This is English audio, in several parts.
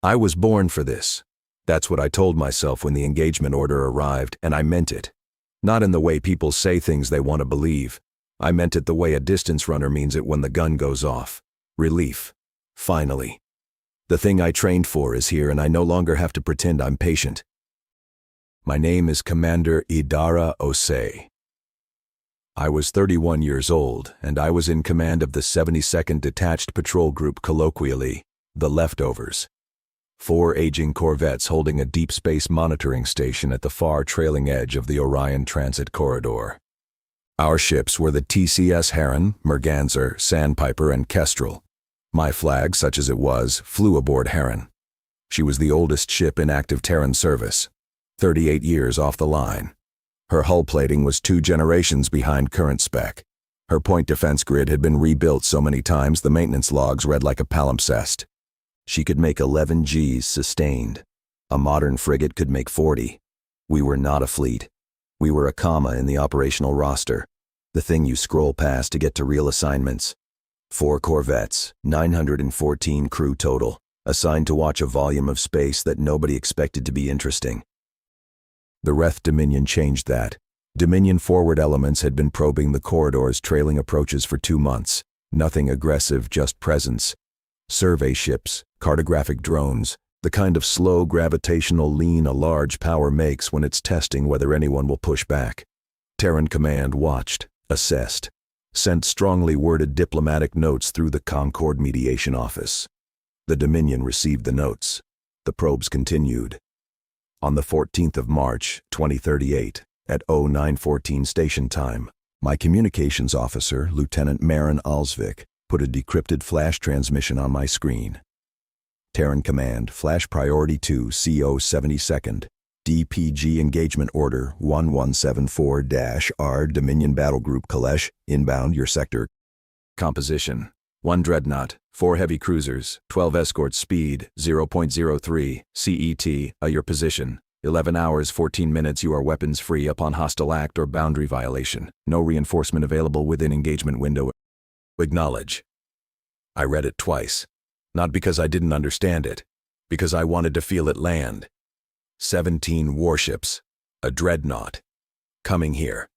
I was born for this. That's what I told myself when the engagement order arrived, and I meant it. Not in the way people say things they want to believe. I meant it the way a distance runner means it when the gun goes off. Relief. Finally. The thing I trained for is here, and I no longer have to pretend I'm patient. My name is Commander Idara Osei. I was 31 years old, and I was in command of the 72nd Detached Patrol Group, colloquially, the Leftovers. 4 aging corvettes holding a deep space monitoring station at the far trailing edge of the Orion Transit Corridor. Our ships were the TCS Heron, Merganser, Sandpiper, and Kestrel. My flag, such as it was, flew aboard Heron. She was the oldest ship in active Terran service, 38 years off the line. Her hull plating was 2 generations behind current spec. Her point defense grid had been rebuilt so many times the maintenance logs read like a palimpsest. She could make 11 Gs sustained. A modern frigate could make 40. We were not a fleet. We were a comma in the operational roster, the thing you scroll past to get to real assignments. 4 corvettes, 914 crew total, assigned to watch a volume of space that nobody expected to be interesting. The Reth Dominion changed that. Dominion forward elements had been probing the corridor's trailing approaches for 2 months. Nothing aggressive, just presence. Survey ships, cartographic drones, the kind of slow gravitational lean a large power makes when it's testing whether anyone will push back. Terran Command watched, assessed, sent strongly worded diplomatic notes through the Concord Mediation Office. The Dominion received the notes. The probes continued. On the 14th of March, 2038, at 0914 station time, my communications officer, Lieutenant Maren Alsvik, put a decrypted flash transmission on my screen. Terran Command, Flash Priority 2, CO 72nd, DPG Engagement Order 1174-R Dominion Battle Group Kaleth, inbound your sector. Composition: 1 dreadnought, 4 heavy cruisers, 12 escorts, speed 0.03 CET, your position. 11 hours 14 minutes. You are weapons free upon hostile act or boundary violation. No reinforcement available within engagement window. Acknowledge. I read it twice. Not because I didn't understand it, because I wanted to feel it land. 17 warships, a dreadnought, coming here,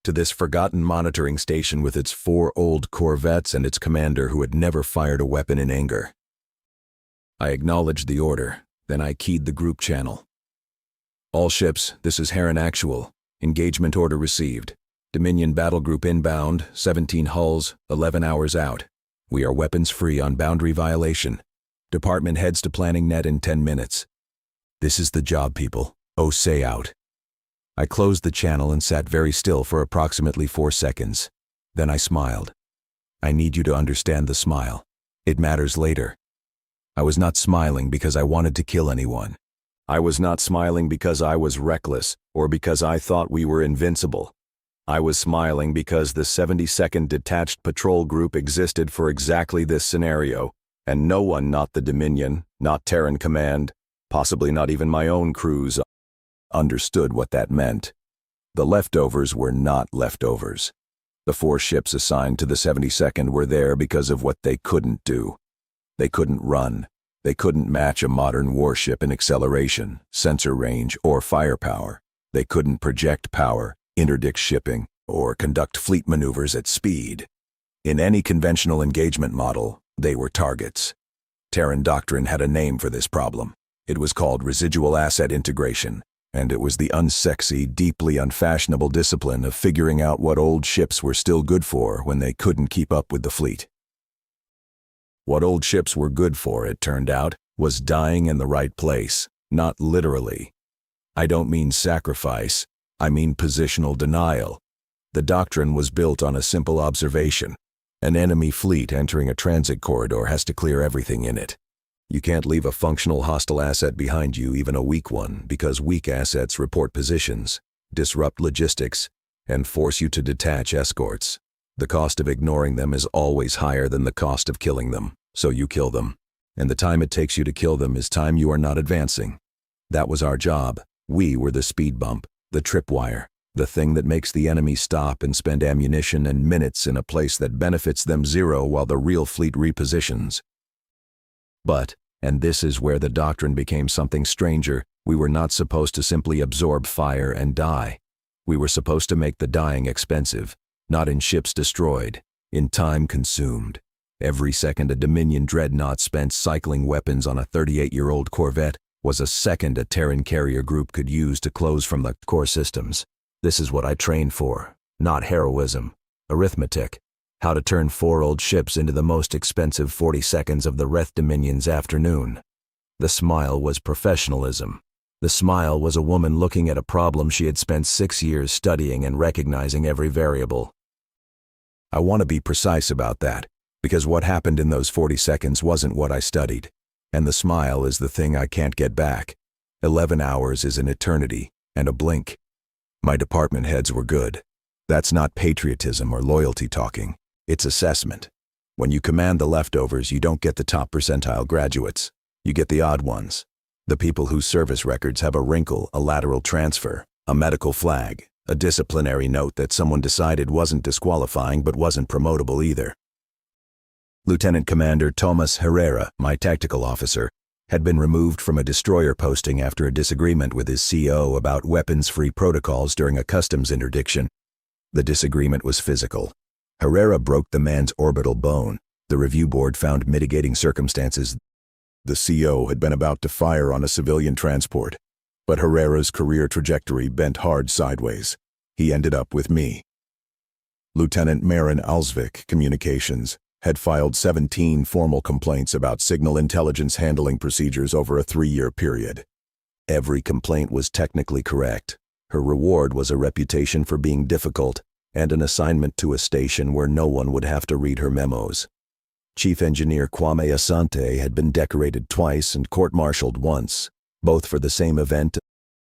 to this forgotten monitoring station with its 4 old corvettes and its commander who had never fired a weapon in anger. I acknowledged the order, then I keyed the group channel. All ships, this is Heron Actual. Engagement order received. Dominion Battle Group inbound, 17 hulls, 11 hours out. We are weapons free on boundary violation. Department heads to planning net in 10 minutes. This is the job, people. Osei out. I closed the channel and sat very still for approximately 4 seconds. Then I smiled. I need you to understand the smile. It matters later. I was not smiling because I wanted to kill anyone. I was not smiling because I was reckless or because I thought we were invincible. I was smiling because the 72nd Detached Patrol Group existed for exactly this scenario, and no one, not the Dominion, not Terran Command, possibly not even my own crews, understood what that meant. The leftovers were not leftovers. The 4 ships assigned to the 72nd were there because of what they couldn't do. They couldn't run. They couldn't match a modern warship in acceleration, sensor range, or firepower. They couldn't project power, interdict shipping, or conduct fleet maneuvers at speed. In any conventional engagement model, they were targets. Terran Doctrine had a name for this problem. It was called residual asset integration, and it was the unsexy, deeply unfashionable discipline of figuring out what old ships were still good for when they couldn't keep up with the fleet. What old ships were good for, it turned out, was dying in the right place, not literally. I don't mean sacrifice, I mean positional denial. The Doctrine was built on a simple observation. An enemy fleet entering a transit corridor has to clear everything in it. You can't leave a functional hostile asset behind you, even a weak one, because weak assets report positions, disrupt logistics, and force you to detach escorts. The cost of ignoring them is always higher than the cost of killing them, so you kill them. And the time it takes you to kill them is time you are not advancing. That was our job. We were the speed bump, the tripwire, the thing that makes the enemy stop and spend ammunition and minutes in a place that benefits them zero while the real fleet repositions. But, And this is where the doctrine became something stranger. We were not supposed to simply absorb fire and die. We were supposed to make the dying expensive, not in ships destroyed, in time consumed. Every second a Dominion dreadnought spent cycling weapons on a 38-year-old corvette was a second a Terran carrier group could use to close from the core systems. This is what I trained for, not heroism, arithmetic. How to turn 4 old ships into the most expensive 40 seconds of the Wrath Dominion's afternoon. The smile was professionalism. The smile was a woman looking at a problem she had spent 6 years studying and recognizing every variable. I want to be precise about that, because what happened in those 40 seconds wasn't what I studied. And the smile is the thing I can't get back. 11 hours is an eternity, and a blink. My department heads were good. That's not patriotism or loyalty talking. It's assessment. When you command the leftovers, you don't get the top percentile graduates. You get the odd ones. The people whose service records have a wrinkle, a lateral transfer, a medical flag, a disciplinary note that someone decided wasn't disqualifying but wasn't promotable either. Lieutenant Commander Thomas Herrera, my tactical officer, had been removed from a destroyer posting after a disagreement with his CO about weapons-free protocols during a customs interdiction. The disagreement was physical. Herrera broke the man's orbital bone. The review board found mitigating circumstances. The CO had been about to fire on a civilian transport, but Herrera's career trajectory bent hard sideways. He ended up with me. Lieutenant Maren Alsvik, Communications, had filed 17 formal complaints about signal intelligence handling procedures over a 3-year period. Every complaint was technically correct. Her reward was a reputation for being difficult and an assignment to a station where no one would have to read her memos. Chief Engineer Kwame Asante had been decorated twice and court-martialed once, both for the same event,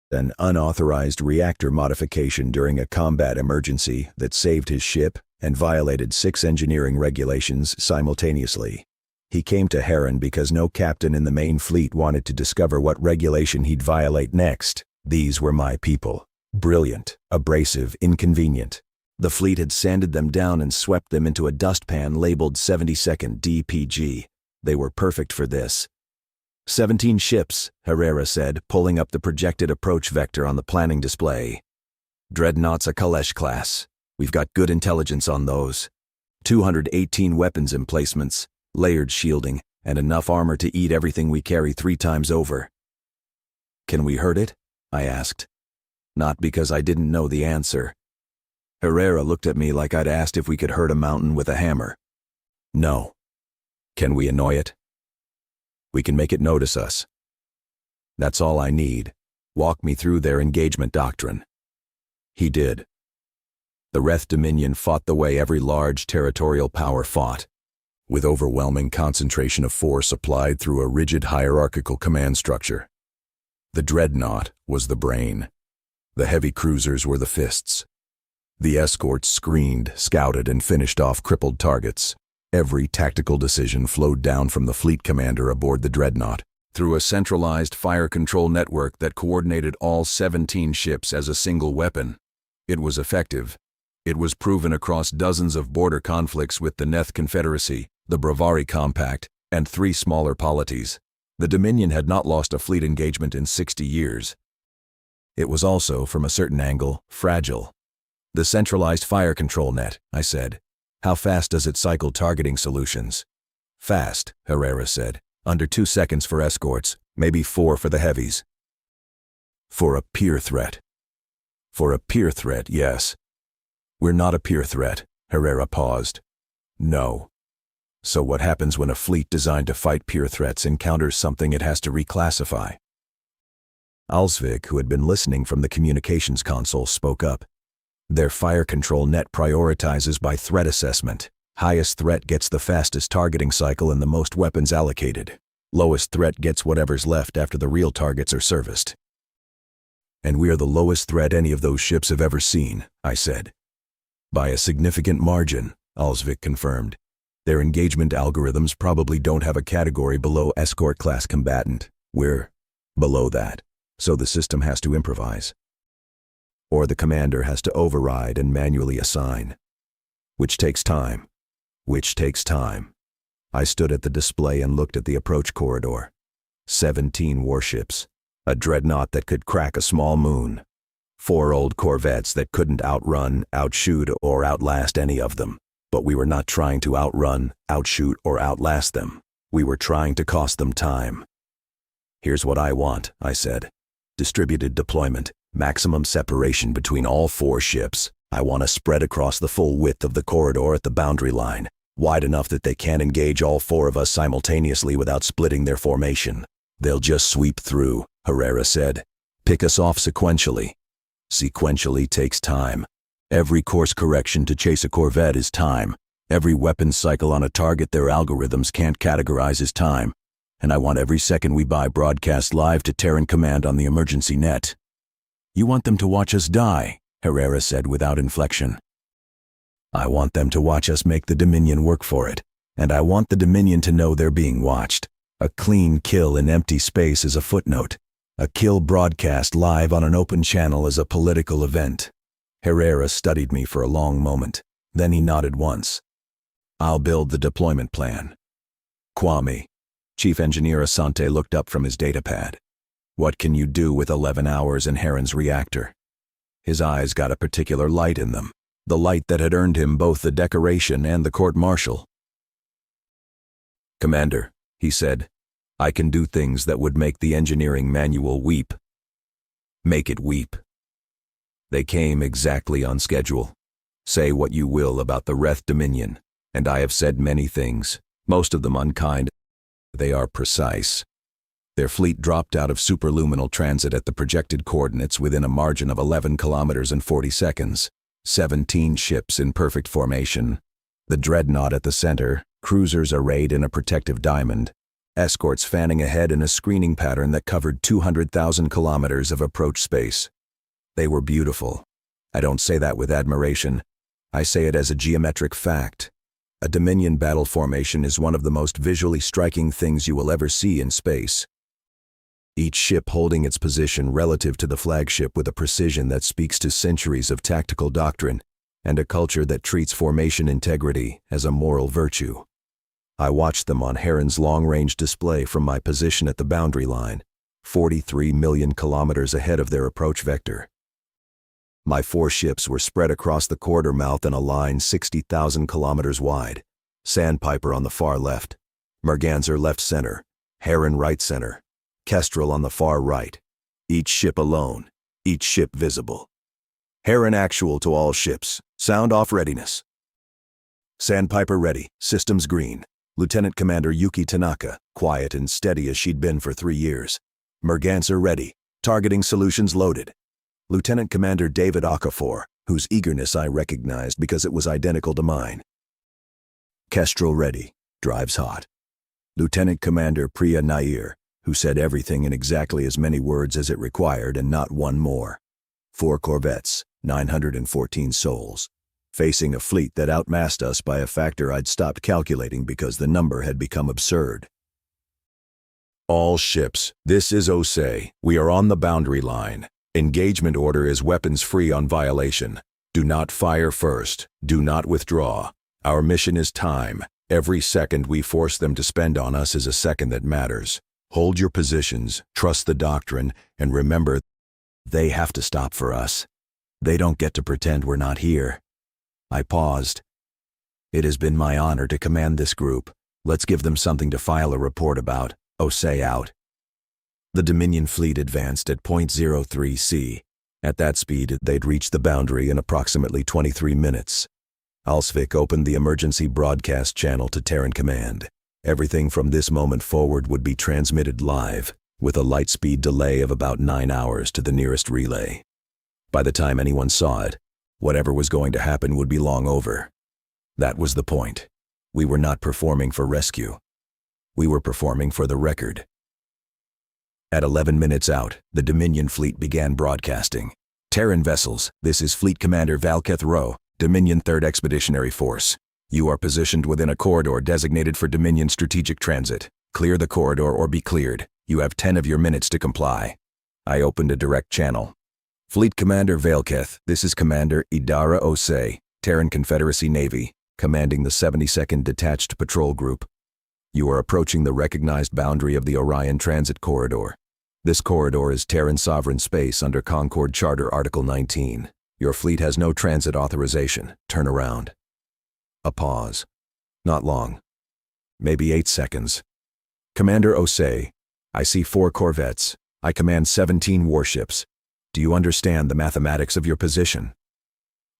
an unauthorized reactor modification during a combat emergency that saved his ship and violated 6 engineering regulations simultaneously. He came to Heron because no captain in the main fleet wanted to discover what regulation he'd violate next. These were my people. Brilliant, abrasive, inconvenient. The fleet had sanded them down and swept them into a dustpan labeled 72nd DPG. They were perfect for this. 17 ships, Herrera said, pulling up the projected approach vector on the planning display. Dreadnoughts a Kaleth class. We've got good intelligence on those. 218 weapons emplacements, layered shielding, and enough armor to eat everything we carry 3 times over. Can we hurt it? I asked. Not because I didn't know the answer. Herrera looked at me like I'd asked if we could hurt a mountain with a hammer. No. Can we annoy it? We can make it notice us. That's all I need. Walk me through their engagement doctrine. He did. The Wrath Dominion fought the way every large territorial power fought, with overwhelming concentration of force applied through a rigid hierarchical command structure. The dreadnought was the brain. The heavy cruisers were the fists. The escorts screened, scouted, and finished off crippled targets. Every tactical decision flowed down from the fleet commander aboard the dreadnought, through a centralized fire control network that coordinated all 17 ships as a single weapon. It was effective. It was proven across dozens of border conflicts with the Neth Confederacy, the Bravari Compact, and 3 smaller polities. The Dominion had not lost a fleet engagement in 60 years. It was also, from a certain angle, fragile. The centralized fire control net, I said. How fast does it cycle targeting solutions? Fast, Herrera said. Under 2 seconds for escorts, maybe 4 for the heavies. For a peer threat. For a peer threat, yes. We're not a peer threat, Herrera paused. No. So what happens when a fleet designed to fight peer threats encounters something it has to reclassify? Alsvik, who had been listening from the communications console, spoke up. Their fire control net prioritizes by threat assessment. Highest threat gets the fastest targeting cycle and the most weapons allocated. Lowest threat gets whatever's left after the real targets are serviced. And we are the lowest threat any of those ships have ever seen, I said. By a significant margin, Alsvik confirmed. Their engagement algorithms probably don't have a category below escort class combatant. We're below that, so the system has to improvise. Or the commander has to override and manually assign. Which takes time. I stood at the display and looked at the approach corridor. 17 warships, a dreadnought that could crack a small moon, 4 old corvettes that couldn't outrun, outshoot, or outlast any of them. But we were not trying to outrun, outshoot, or outlast them. We were trying to cost them time. "Here's what I want," I said. "Distributed deployment, maximum separation between all 4 ships. I want to spread across the full width of the corridor at the boundary line, wide enough that they can't engage all 4 of us simultaneously without splitting their formation. They'll just sweep through," Herrera said. "Pick us off sequentially." Sequentially takes time. Every course correction to chase a corvette is time. Every weapon cycle on a target their algorithms can't categorize as time. And I want every second we buy broadcast live to Terran Command on the emergency net. "You want them to watch us die," Herrera said without inflection. "I want them to watch us make the Dominion work for it. And I want the Dominion to know they're being watched. A clean kill in empty space is a footnote. A kill broadcast live on an open channel is a political event." Herrera studied me for a long moment. Then he nodded once. "I'll build the deployment plan." "Kwame." Chief Engineer Asante looked up from his datapad. "What can you do with 11 hours in Heron's reactor?" His eyes got a particular light in them, the light that had earned him both the decoration and the court-martial. "Commander," he said, "I can do things that would make the engineering manual weep. Make it weep." They came exactly on schedule. Say what you will about the Reth Dominion, and I have said many things, most of them unkind. They are precise. Their fleet dropped out of superluminal transit at the projected coordinates within a margin of 11 kilometers and 40 seconds. 17 ships in perfect formation. The dreadnought at the center, cruisers arrayed in a protective diamond, escorts fanning ahead in a screening pattern that covered 200,000 kilometers of approach space. They were beautiful. I don't say that with admiration. I say it as a geometric fact. A Dominion battle formation is one of the most visually striking things you will ever see in space. Each ship holding its position relative to the flagship with a precision that speaks to centuries of tactical doctrine and a culture that treats formation integrity as a moral virtue. I watched them on Heron's long-range display from my position at the boundary line, 43 million kilometers ahead of their approach vector. My 4 ships were spread across the corridor mouth in a line 60,000 kilometers wide. Sandpiper on the far left, Merganser left center, Heron right center, Kestrel on the far right. Each ship alone, each ship visible. Heron actual to all ships. Sound off readiness. Sandpiper ready, systems green. Lieutenant Commander Yuki Tanaka, quiet and steady as she'd been for 3 years. Merganser ready, targeting solutions loaded. Lieutenant Commander David Okafor, whose eagerness I recognized because it was identical to mine. Kestrel ready, drives hot. Lieutenant Commander Priya Nair, who said everything in exactly as many words as it required and not one more. 4 corvettes, 914 souls, facing a fleet that outmassed us by a factor I'd stopped calculating because the number had become absurd. "All ships, this is Osei. We are on the boundary line. Engagement order is weapons free on violation. Do not fire first. Do not withdraw. Our mission is time. Every second we force them to spend on us is a second that matters. Hold your positions, trust the doctrine, and remember, they have to stop for us. They don't get to pretend we're not here." I paused. "It has been my honor to command this group. Let's give them something to file a report about. Osei out." The Dominion fleet advanced at 0.03 C. At that speed, they'd reach the boundary in approximately 23 minutes. Alsvik opened the emergency broadcast channel to Terran Command. Everything from this moment forward would be transmitted live, with a light speed delay of about 9 hours to the nearest relay. By the time anyone saw it, whatever was going to happen would be long over. That was the point. We were not performing for rescue. We were performing for the record. At 11 minutes out, the Dominion fleet began broadcasting. "Terran vessels, this is Fleet Commander Kaleth Rho, Dominion 3rd Expeditionary Force. You are positioned within a corridor designated for Dominion strategic transit. Clear the corridor or be cleared. You have 10 of your minutes to comply." I opened a direct channel. "Fleet Commander Kaleth, this is Commander Idara Osei, Terran Confederacy Navy, commanding the 72nd Detached Patrol Group. You are approaching the recognized boundary of the Orion Transit Corridor. This corridor is Terran sovereign space under Concord Charter Article 19. Your fleet has no transit authorization. Turn around. A pause. Not long. Maybe 8 seconds. Commander Osei, I see 4 corvettes. I command 17 warships. Do you understand the mathematics of your position?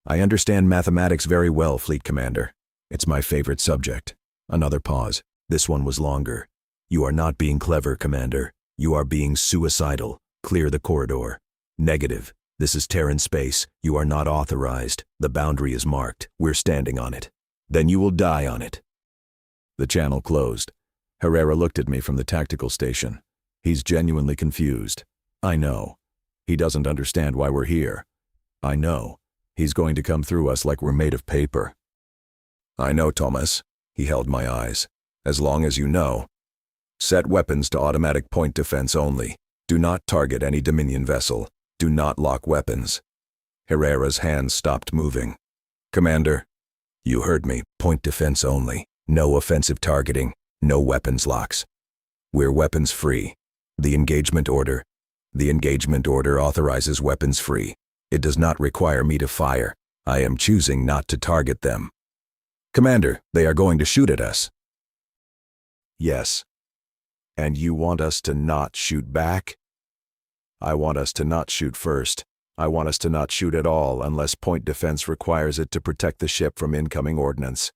I understand mathematics very well, Fleet Commander. It's my favorite subject. Another pause. This one was longer. You are not being clever, Commander. You are being suicidal. Clear the corridor. Negative. This is Terran space. You are not authorized. The boundary is marked. We're standing on it. Then you will die on it. The channel closed. Herrera looked at me from the tactical station. He's genuinely confused. I know. He doesn't understand why we're here. I know. He's going to come through us like we're made of paper. I know, Thomas. He held my eyes. As long as you know. Set weapons to automatic point defense only. Do not target any Dominion vessel. Do not lock weapons. Herrera's hands stopped moving. Commander, you heard me. Point defense only. No offensive targeting. No weapons locks. We're weapons free. The engagement order. The engagement order authorizes weapons free. It does not require me to fire. I am choosing not to target them. Commander, they are going to shoot at us. Yes. And you want us to not shoot back? I want us to not shoot first. I want us to not shoot at all unless point defense requires it to protect the ship from incoming ordnance.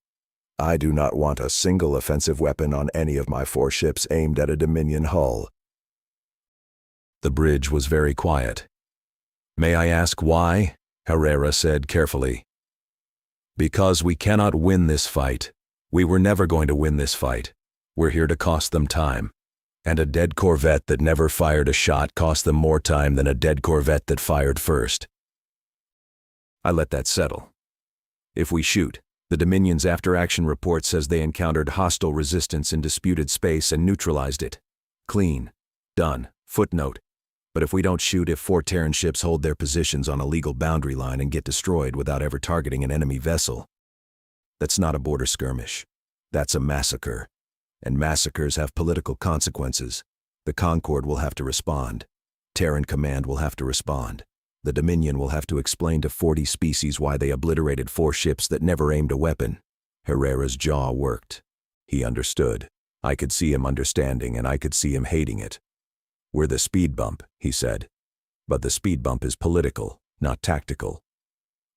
I do not want a single offensive weapon on any of my 4 ships aimed at a Dominion hull. The bridge was very quiet. May I ask why? Herrera said carefully. Because we cannot win this fight. We were never going to win this fight. We're here to cost them time. And a dead corvette that never fired a shot cost them more time than a dead corvette that fired first. I let that settle. If we shoot, the Dominion's after-action report says they encountered hostile resistance in disputed space and neutralized it. Clean. Done. Footnote. But if we don't shoot, if 4 Terran ships hold their positions on a legal boundary line and get destroyed without ever targeting an enemy vessel, that's not a border skirmish. That's a massacre. And massacres have political consequences. The Concord will have to respond. Terran Command will have to respond. The Dominion will have to explain to 40 species why they obliterated 4 ships that never aimed a weapon. Herrera's jaw worked. He understood. I could see him understanding, and I could see him hating it. We're the speed bump, he said. But the speed bump is political, not tactical.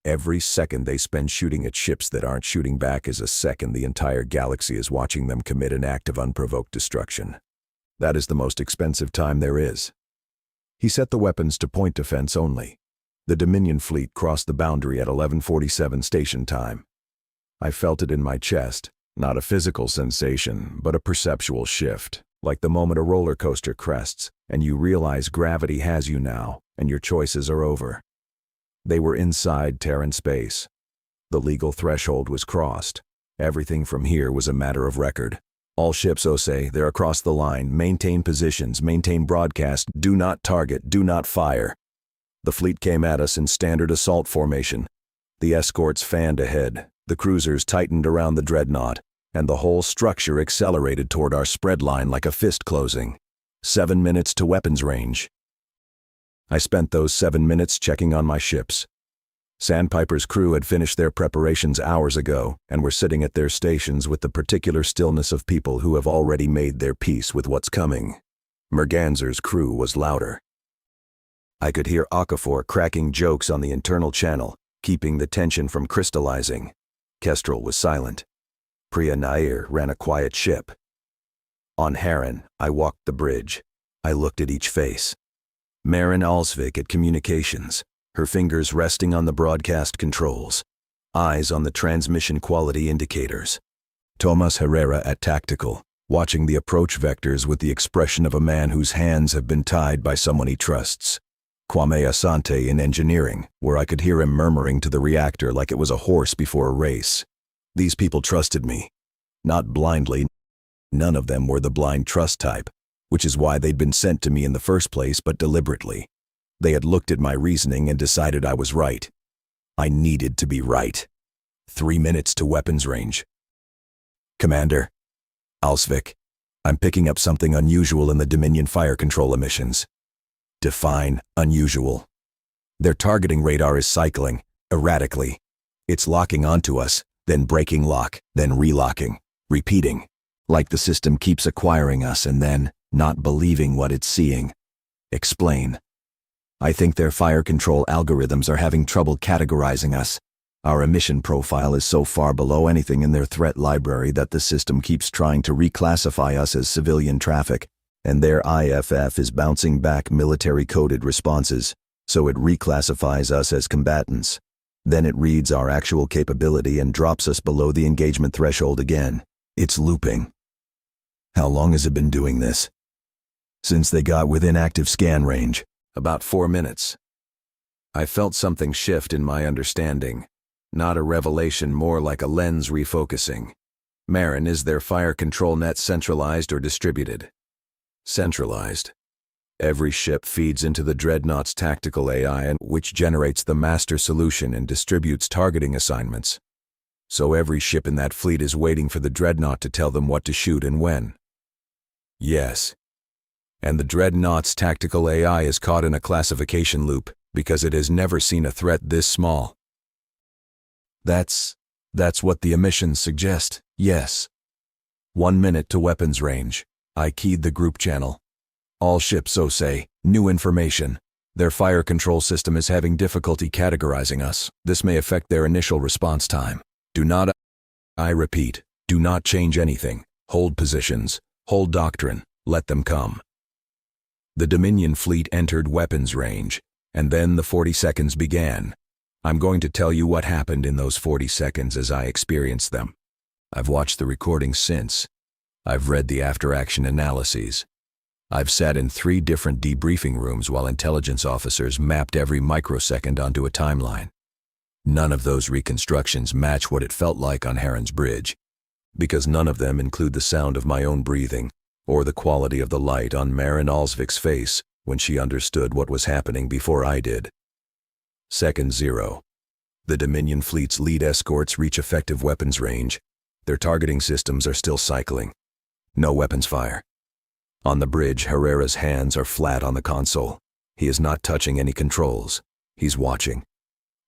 Every second they spend shooting at ships that aren't shooting back is a second the entire galaxy is watching them commit an act of unprovoked destruction. That is the most expensive time there is. He set the weapons to point defense only. The Dominion fleet crossed the boundary at 11:47 station time. I felt it in my chest, not a physical sensation, but a perceptual shift, like the moment a roller coaster crests, and you realize gravity has you now, and your choices are over. They were inside Terran space. The legal threshold was crossed. Everything from here was a matter of record. All ships, Osei, they're across the line. Maintain positions, maintain broadcast, do not target, do not fire. The fleet came at us in standard assault formation. The escorts fanned ahead, the cruisers tightened around the dreadnought, and the whole structure accelerated toward our spread line like a fist closing. 7 minutes to weapons range. I spent those 7 minutes checking on my ships. Sandpiper's crew had finished their preparations hours ago and were sitting at their stations with the particular stillness of people who have already made their peace with what's coming. Merganser's crew was louder. I could hear Okafor cracking jokes on the internal channel, keeping the tension from crystallizing. Kestrel was silent. Priya Nair ran a quiet ship. On Harren, I walked the bridge. I looked at each face. Maren Alsvik at communications, her fingers resting on the broadcast controls, eyes on the transmission quality indicators. Tomas Herrera at tactical, watching the approach vectors with the expression of a man whose hands have been tied by someone he trusts. Kwame Asante in engineering, where I could hear him murmuring to the reactor like it was a horse before a race. These people trusted me. Not blindly. None of them were the blind trust type, which is why they'd been sent to me in the first place, but deliberately. They had looked at my reasoning and decided I was right. I needed to be right. 3 minutes to weapons range. Commander, Alsvik, I'm picking up something unusual in the Dominion fire control emissions. Define unusual. Their targeting radar is cycling, erratically. It's locking onto us, then breaking lock, then relocking, repeating, like the system keeps acquiring us and then not believing what it's seeing. Explain. I think their fire control algorithms are having trouble categorizing us. Our emission profile is so far below anything in their threat library that the system keeps trying to reclassify us as civilian traffic, and their IFF is bouncing back military-coded responses, so it reclassifies us as combatants. Then it reads our actual capability and drops us below the engagement threshold again. It's looping. How long has it been doing this? Since they got within active scan range. About 4 minutes. I felt something shift in my understanding. Not a revelation, more like a lens refocusing. Maren, is their fire control net centralized or distributed? Centralized. Every ship feeds into the Dreadnought's tactical AI, which generates the master solution and distributes targeting assignments. So every ship in that fleet is waiting for the Dreadnought to tell them what to shoot and when. Yes. And the Dreadnought's tactical AI is caught in a classification loop because it has never seen a threat this small. That's what the emissions suggest, yes. 1 minute to weapons range. I keyed the group channel. All ships say, new information. Their fire control system is having difficulty categorizing us. This may affect their initial response time. Do not, I repeat, do not change anything. Hold positions. Hold doctrine. Let them come. The Dominion fleet entered weapons range, and then the 40 seconds began. I'm going to tell you what happened in those 40 seconds as I experienced them. I've watched the recordings since. I've read the after-action analyses. I've sat in 3 different debriefing rooms while intelligence officers mapped every microsecond onto a timeline. None of those reconstructions match what it felt like on Heron's Bridge, because none of them include the sound of my own breathing or the quality of the light on Maren Alsvik's face when she understood what was happening before I did. Second 0. The Dominion fleet's lead escorts reach effective weapons range. Their targeting systems are still cycling. No weapons fire. On the bridge, Herrera's hands are flat on the console. He is not touching any controls. He's watching.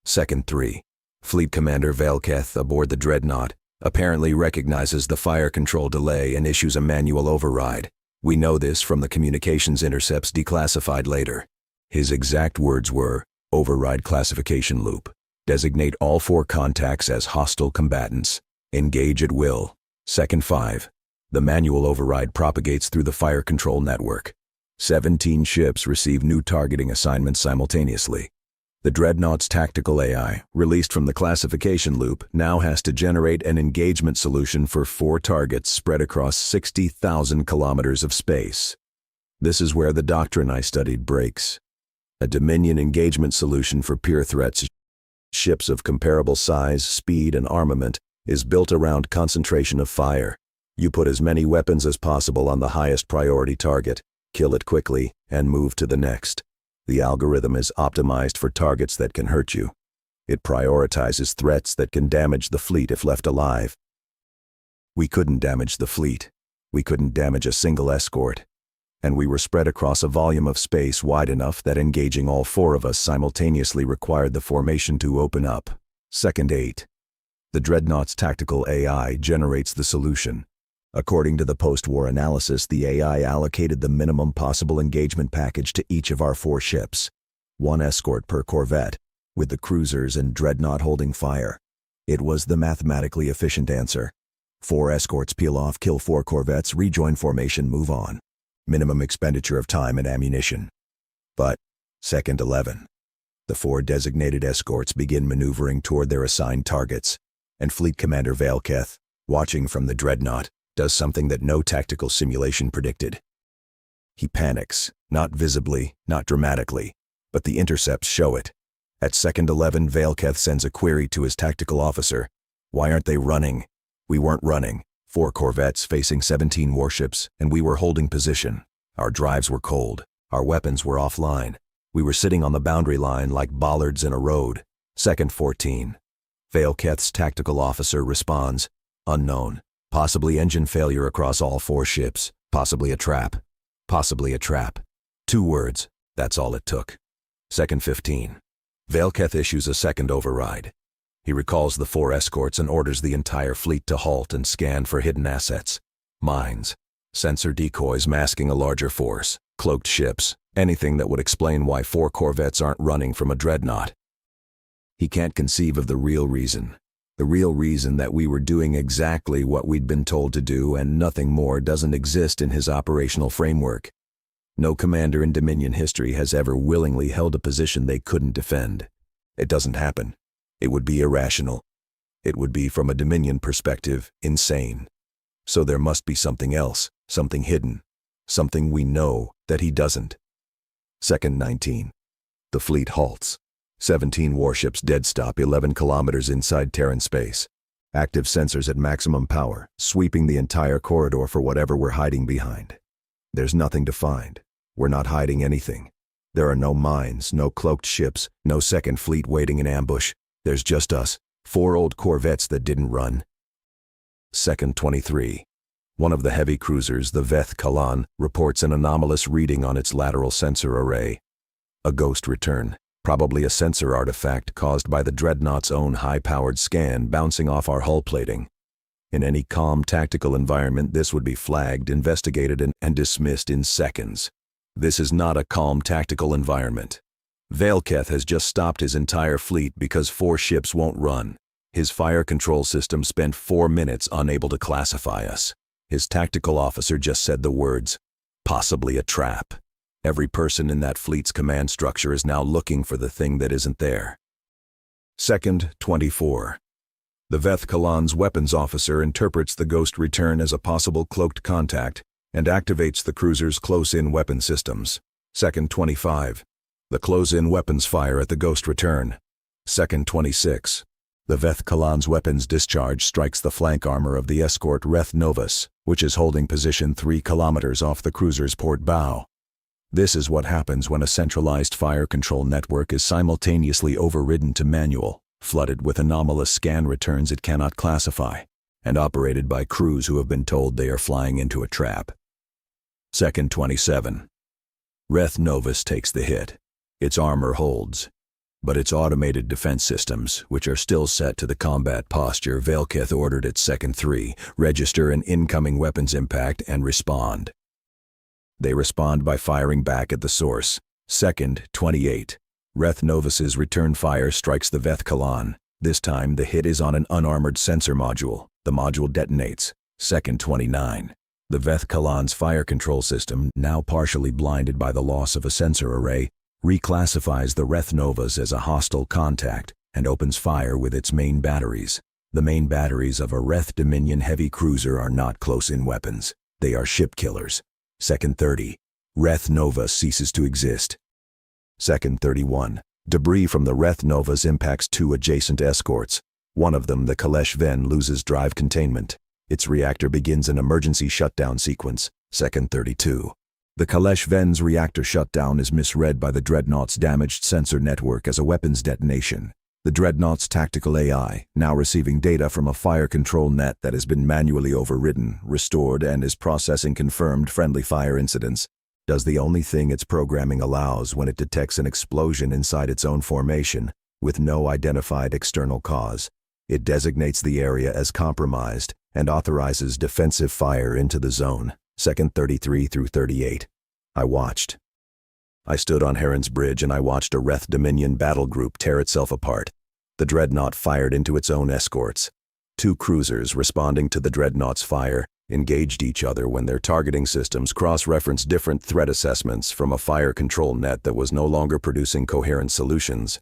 Second 3. Fleet Commander Velketh aboard the Dreadnought apparently recognizes the fire control delay and issues a manual override. We know this from the communications intercepts declassified later. His exact words were, override classification loop. Designate all 4 contacts as hostile combatants. Engage at will. Second 5. The manual override propagates through the fire control network. 17 ships receive new targeting assignments simultaneously. The Dreadnought's tactical AI, released from the classification loop, now has to generate an engagement solution for 4 targets spread across 60,000 kilometers of space. This is where the doctrine I studied breaks. A Dominion engagement solution for peer threats, ships of comparable size, speed, and armament, is built around concentration of fire. You put as many weapons as possible on the highest priority target, kill it quickly, and move to the next. The algorithm is optimized for targets that can hurt you. It prioritizes threats that can damage the fleet if left alive. We couldn't damage the fleet. We couldn't damage a single escort. And we were spread across a volume of space wide enough that engaging all 4 of us simultaneously required the formation to open up. Second 8. The Dreadnought's tactical AI generates the solution. According to the post-war analysis, the AI allocated the minimum possible engagement package to each of our 4 ships. 1 escort per corvette, with the cruisers and Dreadnought holding fire. It was the mathematically efficient answer. 4 escorts peel off, kill 4 corvettes, rejoin formation, move on. Minimum expenditure of time and ammunition. But, second 11. The 4 designated escorts begin maneuvering toward their assigned targets, and Fleet Commander Velketh, watching from the Dreadnought, does something that no tactical simulation predicted. He panics, not visibly, not dramatically, but the intercepts show it. At second 11, Velketh sends a query to his tactical officer. Why aren't they running? We weren't running. 4 corvettes facing 17 warships, and we were holding position. Our drives were cold. Our weapons were offline. We were sitting on the boundary line like bollards in a road. Second 14. Velketh's tactical officer responds, unknown. Possibly engine failure across all 4 ships. Possibly a trap. Possibly a trap. 2 words. That's all it took. Second 15. Velketh issues a second override. He recalls the 4 escorts and orders the entire fleet to halt and scan for hidden assets. Mines. Sensor decoys masking a larger force. Cloaked ships. Anything that would explain why 4 corvettes aren't running from a dreadnought. He can't conceive of the real reason. The real reason that we were doing exactly what we'd been told to do and nothing more doesn't exist in his operational framework. No commander in Dominion history has ever willingly held a position they couldn't defend. It doesn't happen. It would be irrational. It would be, from a Dominion perspective, insane. So there must be something else, something hidden, something we know that he doesn't. Second 19. The fleet halts. 17 warships dead stop 11 kilometers inside Terran space. Active sensors at maximum power, sweeping the entire corridor for whatever we're hiding behind. There's nothing to find. We're not hiding anything. There are no mines, no cloaked ships, no second fleet waiting in ambush. There's just us, 4 old corvettes that didn't run. Second 23. One of the heavy cruisers, the Veth Kalan, reports an anomalous reading on its lateral sensor array. A ghost return. Probably a sensor artifact caused by the dreadnought's own high-powered scan bouncing off our hull plating. In any calm tactical environment, this would be flagged, investigated, and dismissed in seconds. This is not a calm tactical environment. Velketh has just stopped his entire fleet because 4 ships won't run. His fire control system spent 4 minutes unable to classify us. His tactical officer just said the words, "Possibly a trap." Every person in that fleet's command structure is now looking for the thing that isn't there. Second 24. The Veth Kalan's weapons officer interprets the ghost return as a possible cloaked contact and activates the cruiser's close-in weapon systems. Second 25. The close-in weapons fire at the ghost return. Second 26. The Veth Kalan's weapons discharge strikes the flank armor of the escort Reth Novus, which is holding position 3 kilometers off the cruiser's port bow. This is what happens when a centralized fire control network is simultaneously overridden to manual, flooded with anomalous scan returns it cannot classify, and operated by crews who have been told they are flying into a trap. Second 27. Reth Novus takes the hit. Its armor holds, but its automated defense systems, which are still set to the combat posture Velketh ordered at Second 3, register an incoming weapons impact and respond. They respond by firing back at the source. Second 28. Reth Novus's return fire strikes the Veth Kalan. This time the hit is on an unarmored sensor module. The module detonates. Second 29. The Veth Kalan's fire control system, now partially blinded by the loss of a sensor array, reclassifies the Reth Novus as a hostile contact and opens fire with its main batteries. The main batteries of a Reth Dominion heavy cruiser are not close-in weapons. They are ship killers. Second 30. Reth Nova ceases to exist. Second 31. Debris from the Reth Novas impacts 2 adjacent escorts. One of them, the Kaleth Ven, loses drive containment. Its reactor begins an emergency shutdown sequence. Second 32. The Kaleth Ven's reactor shutdown is misread by the Dreadnought's damaged sensor network as a weapons detonation. The Dreadnought's tactical AI, now receiving data from a fire control net that has been manually overridden, restored, and is processing confirmed friendly fire incidents, does the only thing its programming allows when it detects an explosion inside its own formation, with no identified external cause. It designates the area as compromised and authorizes defensive fire into the zone. Second 33 through 38. I watched. I stood on Heron's Bridge and I watched a Reth Dominion battle group tear itself apart. The Dreadnought fired into its own escorts. 2 cruisers, responding to the Dreadnought's fire, engaged each other when their targeting systems cross-referenced different threat assessments from a fire control net that was no longer producing coherent solutions.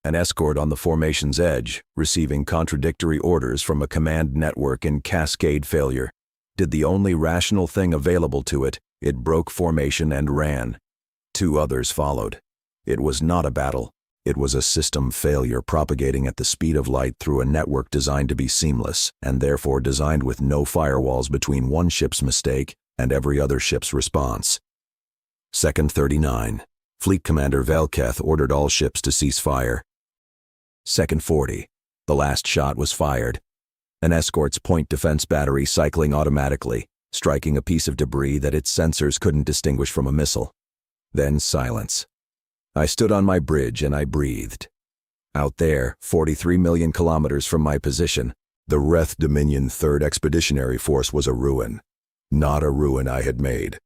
An escort on the formation's edge, receiving contradictory orders from a command network in cascade failure, did the only rational thing available to it. It broke formation and ran. 2 others followed. It was not a battle. It was a system failure propagating at the speed of light through a network designed to be seamless, and therefore designed with no firewalls between one ship's mistake and every other ship's response. Second 39. Fleet Commander Velketh ordered all ships to cease fire. Second 40. The last shot was fired. An escort's point defense battery cycling automatically, striking a piece of debris that its sensors couldn't distinguish from a missile. Then silence. I stood on my bridge and I breathed. Out there, 43 million kilometers from my position, the Reth Dominion 3rd Expeditionary Force was a ruin. Not a ruin I had made.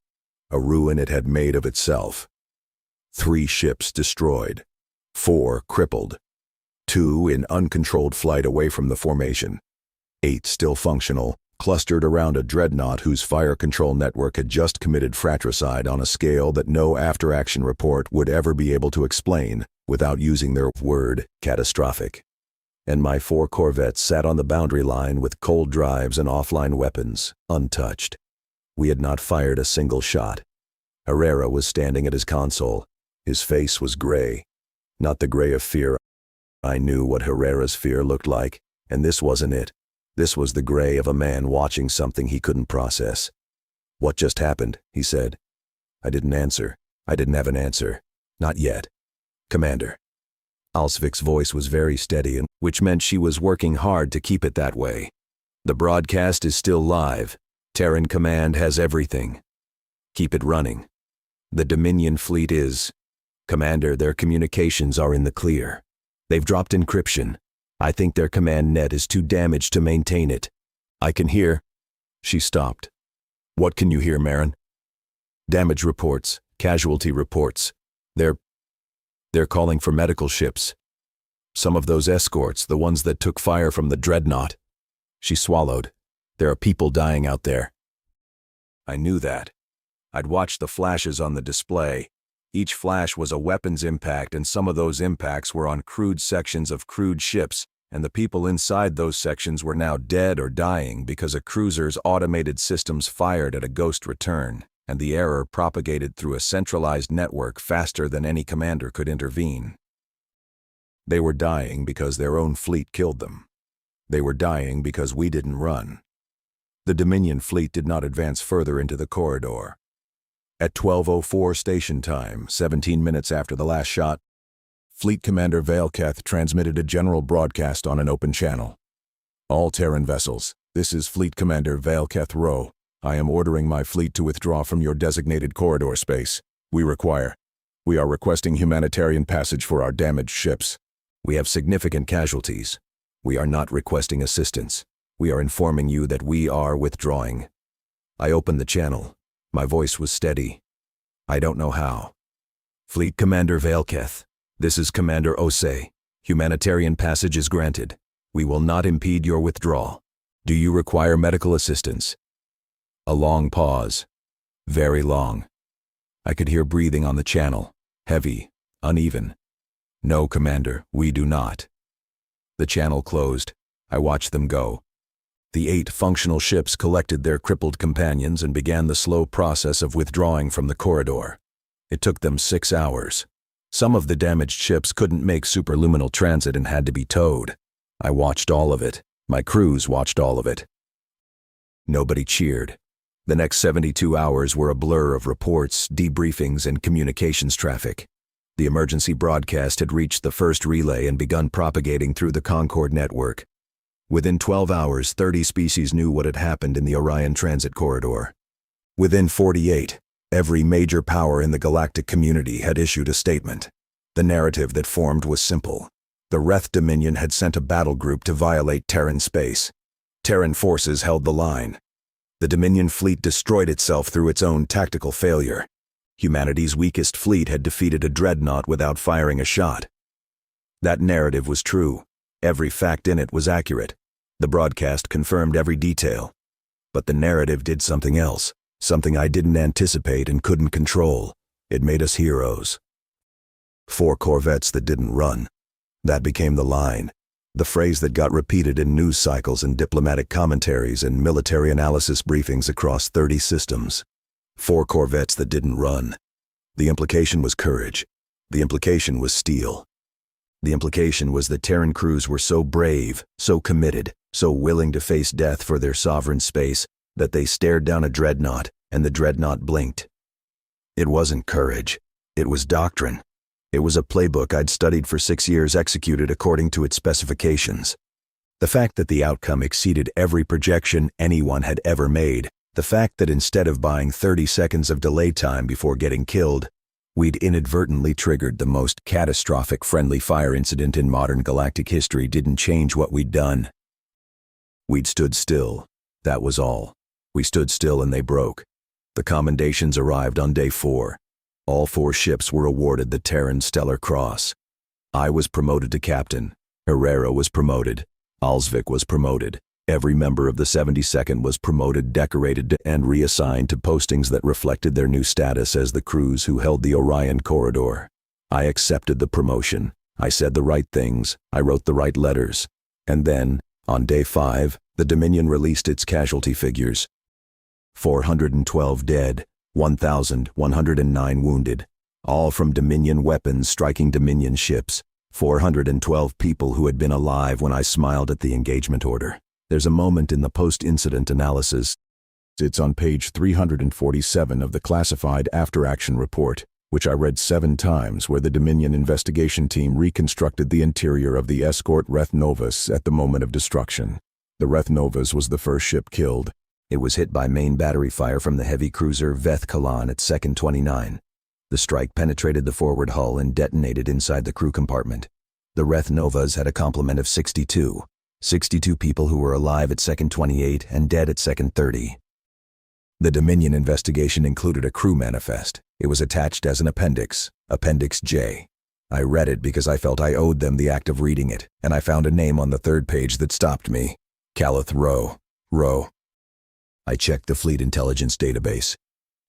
A ruin it had made of itself. 3 ships destroyed. 4 crippled. 2 in uncontrolled flight away from the formation. 8 still functional, clustered around a dreadnought whose fire control network had just committed fratricide on a scale that no after-action report would ever be able to explain without using their word, catastrophic. And my 4 corvettes sat on the boundary line with cold drives and offline weapons, untouched. We had not fired a single shot. Herrera was standing at his console. His face was gray. Not the gray of fear. I knew what Herrera's fear looked like, and this wasn't it. This was the gray of a man watching something he couldn't process. "What just happened?" he said. I didn't answer. I didn't have an answer. Not yet. "Commander." Alsvik's voice was very steady, which meant she was working hard to keep it that way. "The broadcast is still live. Terran Command has everything. Keep it running. The Dominion fleet is. Commander, their communications are in the clear. They've dropped encryption. I think their command net is too damaged to maintain it. I can hear." She stopped. "What can you hear, Maren?" "Damage reports, casualty reports. They're calling for medical ships. Some of those escorts, the ones that took fire from the dreadnought." She swallowed. "There are people dying out there." I knew that. I'd watched the flashes on the display. Each flash was a weapons impact, and some of those impacts were on crewed sections of crewed ships, and the people inside those sections were now dead or dying because a cruiser's automated systems fired at a ghost return, and the error propagated through a centralized network faster than any commander could intervene. They were dying because their own fleet killed them. They were dying because we didn't run. The Dominion fleet did not advance further into the corridor. At 12:04 station time, 17 minutes after the last shot, Fleet Commander Valketh transmitted a general broadcast on an open channel. "All Terran vessels, this is Fleet Commander Kaleth Rho. I am ordering my fleet to withdraw from your designated corridor space. We are requesting humanitarian passage for our damaged ships. We have significant casualties. We are not requesting assistance. We are informing you that we are withdrawing." I opened the channel. My voice was steady. "I don't know how. Fleet Commander Valketh. This is Commander Osei. Humanitarian passage is granted. We will not impede your withdrawal. Do you require medical assistance?" A long pause. Very long. I could hear breathing on the channel. Heavy, uneven. "No, Commander, we do not." The channel closed. I watched them go. The 8 functional ships collected their crippled companions and began the slow process of withdrawing from the corridor. It took them 6 hours. Some of the damaged ships couldn't make superluminal transit and had to be towed. I watched all of it. My crews watched all of it. Nobody cheered. The next 72 hours were a blur of reports, debriefings, and communications traffic. The emergency broadcast had reached the first relay and begun propagating through the Concord network. Within 12 hours, 30 species knew what had happened in the Orion transit corridor. Within 48, every major power in the galactic community had issued a statement. The narrative that formed was simple. The Reth Dominion had sent a battle group to violate Terran space. Terran forces held the line. The Dominion fleet destroyed itself through its own tactical failure. Humanity's weakest fleet had defeated a dreadnought without firing a shot. That narrative was true. Every fact in it was accurate. The broadcast confirmed every detail. But the narrative did something else, something I didn't anticipate and couldn't control. It made us heroes. 4 corvettes that didn't run. That became the line. The phrase that got repeated in news cycles and diplomatic commentaries and military analysis briefings across 30 systems. 4 corvettes that didn't run. The implication was courage. The implication was steel. The implication was that Terran crews were so brave, so committed, so willing to face death for their sovereign space, that they stared down a dreadnought, and the dreadnought blinked. It wasn't courage. It was doctrine. It was a playbook I'd studied for 6 years, executed according to its specifications. The fact that the outcome exceeded every projection anyone had ever made. The fact that instead of buying 30 seconds of delay time before getting killed, we'd inadvertently triggered the most catastrophic friendly fire incident in modern galactic history didn't change what we'd done. We'd stood still. That was all. We stood still and they broke. The commendations arrived on day 4. All 4 ships were awarded the Terran Stellar Cross. I was promoted to captain. Herrera was promoted. Alsvik was promoted. Every member of the 72nd was promoted, decorated, and reassigned to postings that reflected their new status as the crews who held the Orion Corridor. I accepted the promotion. I said the right things. I wrote the right letters. And then, on day 5, the Dominion released its casualty figures. 412 dead, 1,109 wounded, all from Dominion weapons striking Dominion ships. 412 people who had been alive when I smiled at the engagement order. There's a moment in the post-incident analysis. It's on page 347 of the classified after-action report, which I read 7 times, where the Dominion investigation team reconstructed the interior of the escort Reth Novus at the moment of destruction. The Reth Novus was the first ship killed. It was hit by main battery fire from the heavy cruiser Veth Kalan at second 29. The strike penetrated the forward hull and detonated inside the crew compartment. The Reth Novas had a complement of 62 people who were alive at second 28 and dead at second 30. The Dominion investigation included a crew manifest. It was attached as an appendix, Appendix J. I read it because I felt I owed them the act of reading it, and I found a name on the 3rd page that stopped me. Kaleth Rho. I checked the Fleet Intelligence database.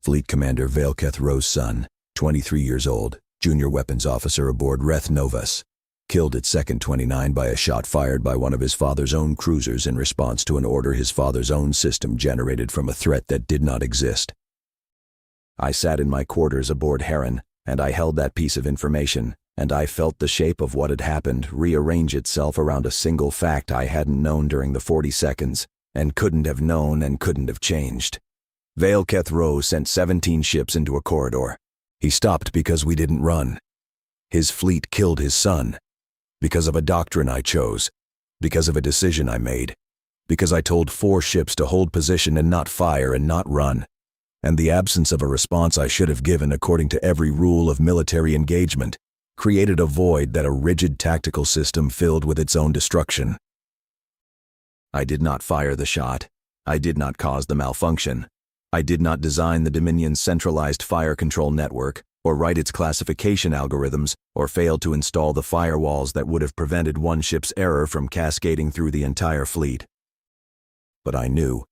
Fleet Commander Kaleth Rho's son, 23 years old, junior weapons officer aboard Reth Novus. Killed at second 29 by a shot fired by one of his father's own cruisers in response to an order his father's own system generated from a threat that did not exist. I sat in my quarters aboard Heron, and I held that piece of information, and I felt the shape of what had happened rearrange itself around a single fact I hadn't known during the 40 seconds, and couldn't have known and couldn't have changed. Kaleth Rho sent 17 ships into a corridor. He stopped because we didn't run. His fleet killed his son. Because of a doctrine I chose. Because of a decision I made. Because I told 4 ships to hold position and not fire and not run. And the absence of a response I should have given according to every rule of military engagement created a void that a rigid tactical system filled with its own destruction. I did not fire the shot. I did not cause the malfunction. I did not design the Dominion's centralized fire control network, or write its classification algorithms, or fail to install the firewalls that would have prevented one ship's error from cascading through the entire fleet. But I knew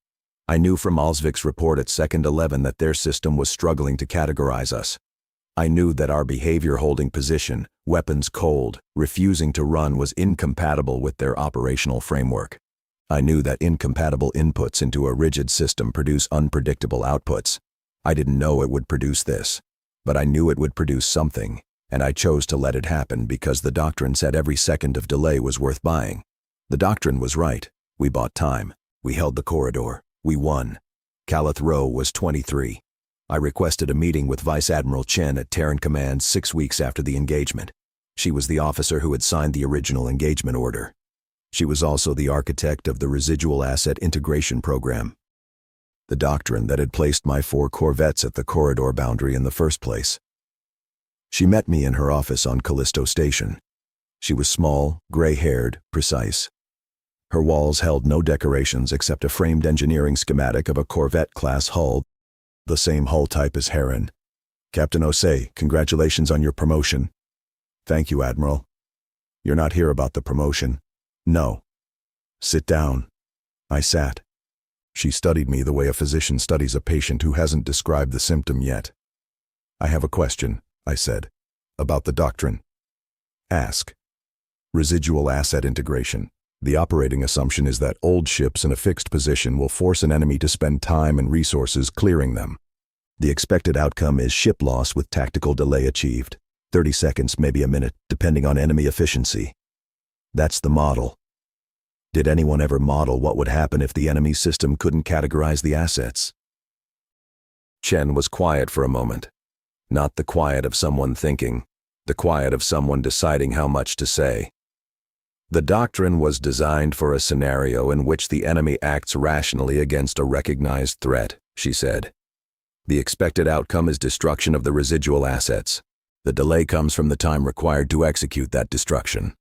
from Alsvik's report at second 11 that their system was struggling to categorize us. I knew that our behavior holding position, weapons cold, refusing to run was incompatible with their operational framework. I knew that incompatible inputs into a rigid system produce unpredictable outputs. I didn't know it would produce this. But I knew it would produce something, and I chose to let it happen because the Doctrine said every second of delay was worth buying. The Doctrine was right. We bought time. We held the corridor. We won. Kaleth Rho Was 23. I requested a meeting with Vice Admiral Chen at Terran Command 6 weeks after the engagement. She was the officer who had signed the original engagement order. She was also the architect of the Residual Asset Integration Program, the doctrine that had placed my 4 corvettes at the corridor boundary in the first place. She met me in her office on Callisto Station. She was small, gray-haired, precise. Her walls held no decorations except a framed engineering schematic of a Corvette-class hull, the same hull type as Heron. Captain Osei, congratulations on your promotion. Thank you, Admiral. You're not here about the promotion. No. Sit down. I sat. She studied me the way a physician studies a patient who hasn't described the symptom yet. I have a question, I said, about the doctrine. Ask. Residual asset integration. The operating assumption is that old ships in a fixed position will force an enemy to spend time and resources clearing them. The expected outcome is ship loss with tactical delay achieved. 30 seconds, maybe a minute, depending on enemy efficiency. That's the model. Did anyone ever model what would happen if the enemy system couldn't categorize the assets? Chen was quiet for a moment. Not the quiet of someone thinking, the quiet of someone deciding how much to say. The Doctrine was designed for a scenario in which the enemy acts rationally against a recognized threat, she said. The expected outcome is destruction of the residual assets. The delay comes from the time required to execute that destruction.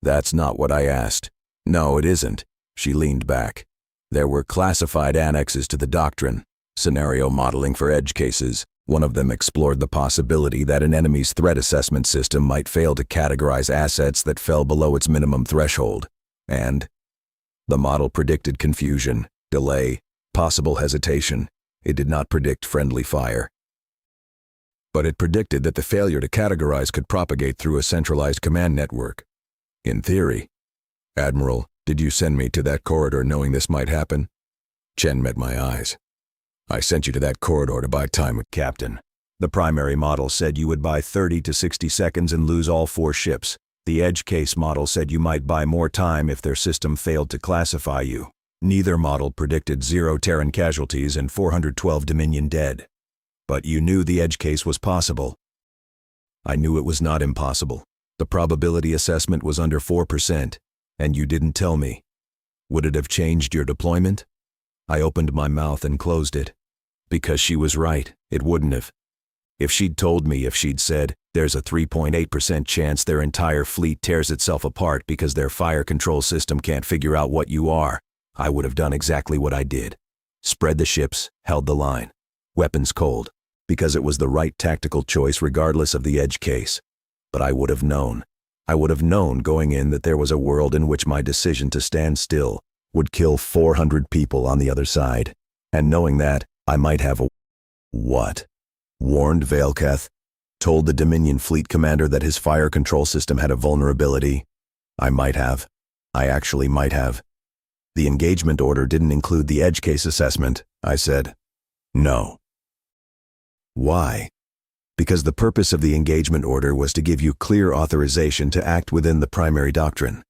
That's not what I asked. No, it isn't. She leaned back. There were classified annexes to the Doctrine, scenario modeling for edge cases. One of them explored the possibility that an enemy's threat assessment system might fail to categorize assets that fell below its minimum threshold. And the model predicted confusion, delay, possible hesitation. It did not predict friendly fire. But it predicted that the failure to categorize could propagate through a centralized command network. In theory. Admiral, did you send me to that corridor knowing this might happen? Chen met my eyes. I sent you to that corridor to buy time with Captain. The primary model said you would buy 30 to 60 seconds and lose all 4 ships. The edge case model said you might buy more time if their system failed to classify you. Neither model predicted 0 Terran casualties and 412 Dominion dead. But you knew the edge case was possible. I knew it was not impossible. The probability assessment was under 4%, and you didn't tell me. Would it have changed your deployment? I opened my mouth and closed it. Because she was right, it wouldn't have. If she'd told me, if she'd said, there's a 3.8% chance their entire fleet tears itself apart because their fire control system can't figure out what you are, I would have done exactly what I did. Spread the ships, held the line. Weapons cold. Because it was the right tactical choice regardless of the edge case. But I would have known. I would have known going in that there was a world in which my decision to stand still would kill 400 people on the other side. And knowing that, I might have a... What? Warned Velketh? Told the Dominion fleet commander that his fire control system had a vulnerability? I might have. I actually might have. The engagement order didn't include the edge case assessment, I said. No. Why? Because the purpose of the engagement order was to give you clear authorization to act within the primary doctrine.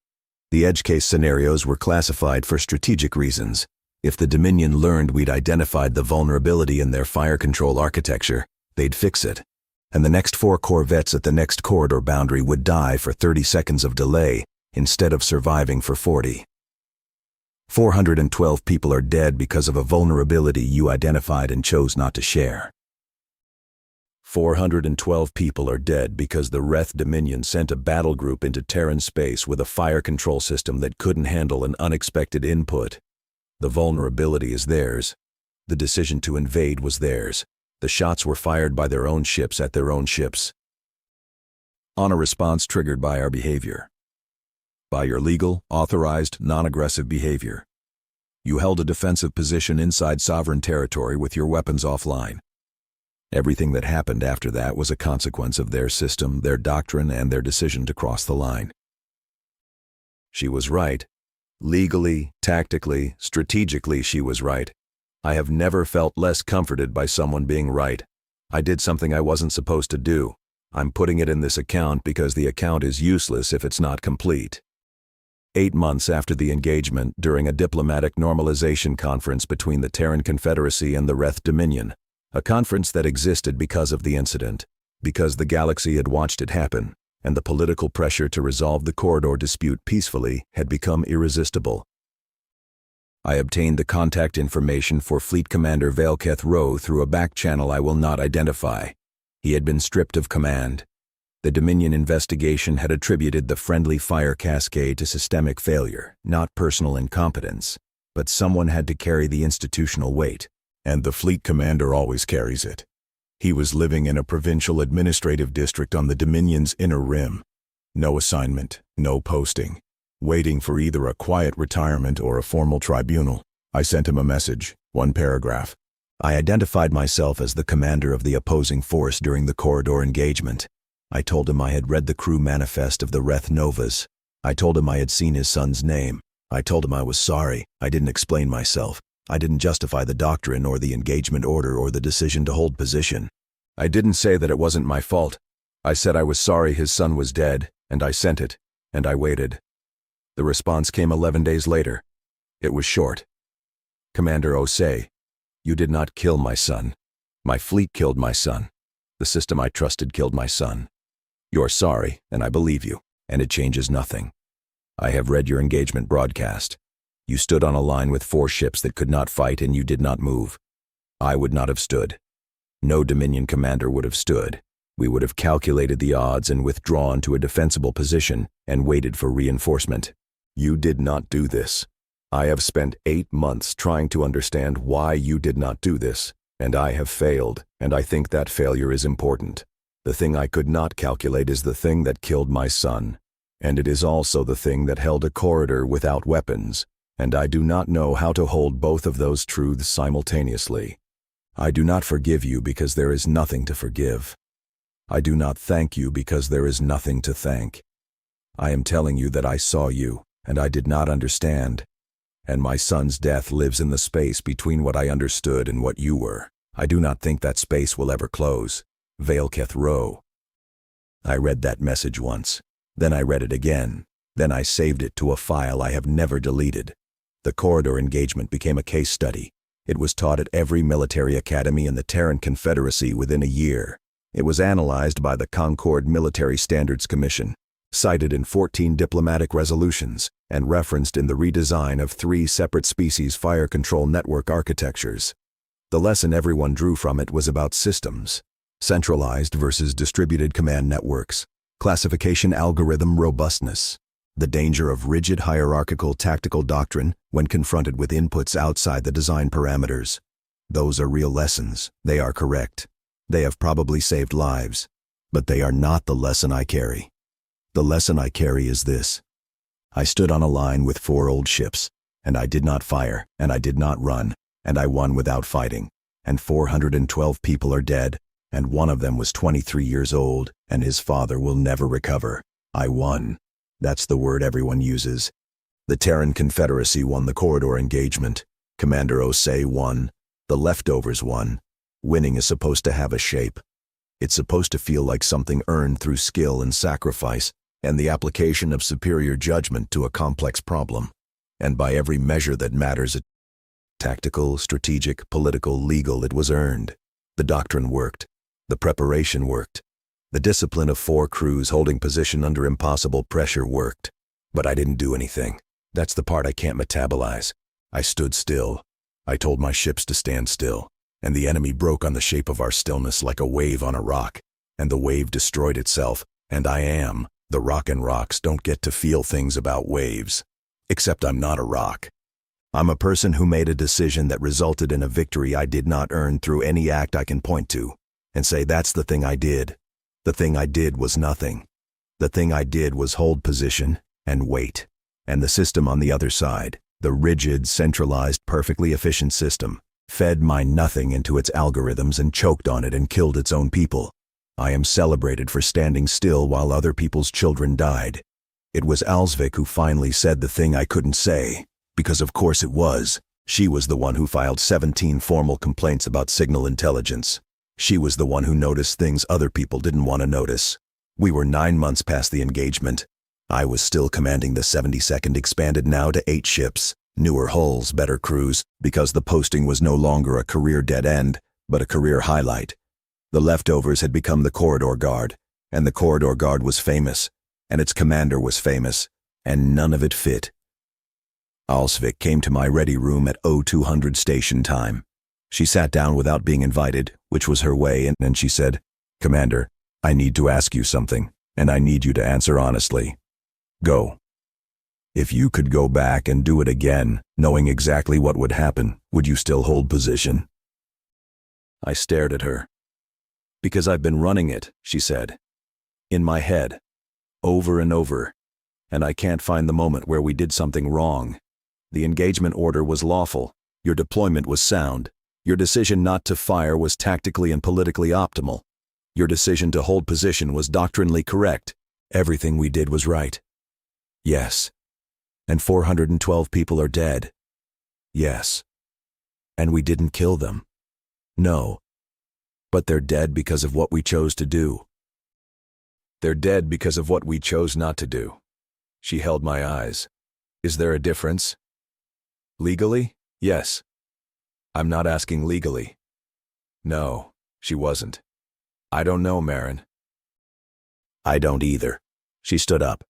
The edge case scenarios were classified for strategic reasons. If the Dominion learned we'd identified the vulnerability in their fire control architecture, they'd fix it. And the next 4 corvettes at the next corridor boundary would die for 30 seconds of delay instead of surviving for 40. 412 people are dead because of a vulnerability you identified and chose not to share. 412 people are dead because the Reth Dominion sent a battle group into Terran space with a fire control system that couldn't handle an unexpected input. The vulnerability is theirs. The decision to invade was theirs. The shots were fired by their own ships at their own ships. On a response triggered by our behavior. By your legal, authorized, non-aggressive behavior. You held a defensive position inside sovereign territory with your weapons offline. Everything that happened after that was a consequence of their system, their doctrine, and their decision to cross the line. She was right. Legally, tactically, strategically, she was right. I have never felt less comforted by someone being right. I did something I wasn't supposed to do. I'm putting it in this account because the account is useless if it's not complete. 8 months after the engagement, during a diplomatic normalization conference between the Terran Confederacy and the Reth Dominion, a conference that existed because of the incident, because the galaxy had watched it happen, and the political pressure to resolve the corridor dispute peacefully had become irresistible. I obtained the contact information for Fleet Commander Kaleth Rho through a back channel I will not identify. He had been stripped of command. The Dominion investigation had attributed the friendly fire cascade to systemic failure, not personal incompetence, but someone had to carry the institutional weight. And the fleet commander always carries it. He was living in a provincial administrative district on the Dominion's inner rim. No assignment, no posting. Waiting for either a quiet retirement or a formal tribunal. I sent him a message, 1 paragraph. I identified myself as the commander of the opposing force during the corridor engagement. I told him I had read the crew manifest of the Reth Novas. I told him I had seen his son's name. I told him I was sorry. I didn't explain myself. I didn't justify the doctrine or the engagement order or the decision to hold position. I didn't say that it wasn't my fault. I said I was sorry his son was dead, and I sent it, and I waited. The response came 11 days later. It was short. Commander Osei, you did not kill my son. My fleet killed my son. The system I trusted killed my son. You're sorry, and I believe you, and it changes nothing. I have read your engagement broadcast. You stood on a line with 4 ships that could not fight and you did not move. I would not have stood. No Dominion commander would have stood. We would have calculated the odds and withdrawn to a defensible position and waited for reinforcement. You did not do this. I have spent 8 months trying to understand why you did not do this, and I have failed, and I think that failure is important. The thing I could not calculate is the thing that killed my son, and it is also the thing that held a corridor without weapons, and I do not know how to hold both of those truths simultaneously. I do not forgive you because there is nothing to forgive. I do not thank you because there is nothing to thank. I am telling you that I saw you, and I did not understand. And my son's death lives in the space between what I understood and what you were. I do not think that space will ever close. Kaleth Rho. I read that message once. Then I read it again. Then I saved it to a file I have never deleted. The corridor engagement became a case study. It was taught at every military academy in the Terran Confederacy within a year. It was analyzed by the Concord Military Standards Commission, cited in 14 diplomatic resolutions, and referenced in the redesign of 3 separate species fire control network architectures. The lesson everyone drew from it was about systems, centralized versus distributed command networks, classification algorithm robustness, the danger of rigid hierarchical tactical doctrine when confronted with inputs outside the design parameters. Those are real lessons. They are correct. They have probably saved lives, but they are not the lesson I carry. The lesson I carry is this. I stood on a line with 4 old ships, and I did not fire, and I did not run, and I won without fighting, and 412 people are dead, and one of them was 23 years old, and his father will never recover. I won. That's the word everyone uses. The Terran Confederacy won the corridor engagement. Commander Osei won. The leftovers won. Winning is supposed to have a shape. It's supposed to feel like something earned through skill and sacrifice, and the application of superior judgment to a complex problem. And by every measure that matters, tactical, strategic, political, legal, it was earned. The doctrine worked. The preparation worked. The discipline of 4 crews holding position under impossible pressure worked. But I didn't do anything. That's the part I can't metabolize. I stood still. I told my ships to stand still, and the enemy broke on the shape of our stillness like a wave on a rock, and the wave destroyed itself, and I am. The rock and rocks don't get to feel things about waves. Except I'm not a rock. I'm a person who made a decision that resulted in a victory I did not earn through any act I can point to, and say that's the thing I did. The thing I did was nothing. The thing I did was hold position and wait. And the system on the other side, the rigid, centralized, perfectly efficient system, fed my nothing into its algorithms and choked on it and killed its own people. I am celebrated for standing still while other people's children died. It was Alsvik who finally said the thing I couldn't say, because of course it was. She was the one who filed 17 formal complaints about signal intelligence. She was the one who noticed things other people didn't want to notice. We were 9 months past the engagement. I was still commanding the 72nd, expanded now to 8 ships, newer hulls, better crews, because the posting was no longer a career dead end, but a career highlight. The leftovers had become the corridor guard, and the corridor guard was famous, and its commander was famous, and none of it fit. Alsvik came to my ready room at 0200 station time. She sat down without being invited, which was her way, and she said, "Commander, I need to ask you something, and I need you to answer honestly. Go. If you could go back and do it again, knowing exactly what would happen, would you still hold position?" I stared at her. "Because I've been running it," she said. "In my head. Over and over. And I can't find the moment where we did something wrong. The engagement order was lawful. Your deployment was sound. Your decision not to fire was tactically and politically optimal. Your decision to hold position was doctrinally correct. Everything we did was right." "Yes." "And 412 people are dead." "Yes." "And we didn't kill them." "No. But they're dead because of what we chose to do." "They're dead because of what we chose not to do." She held my eyes. "Is there a difference?" "Legally? Yes." "I'm not asking legally." "No," she wasn't. "I don't know, Maren." "I don't either." She stood up.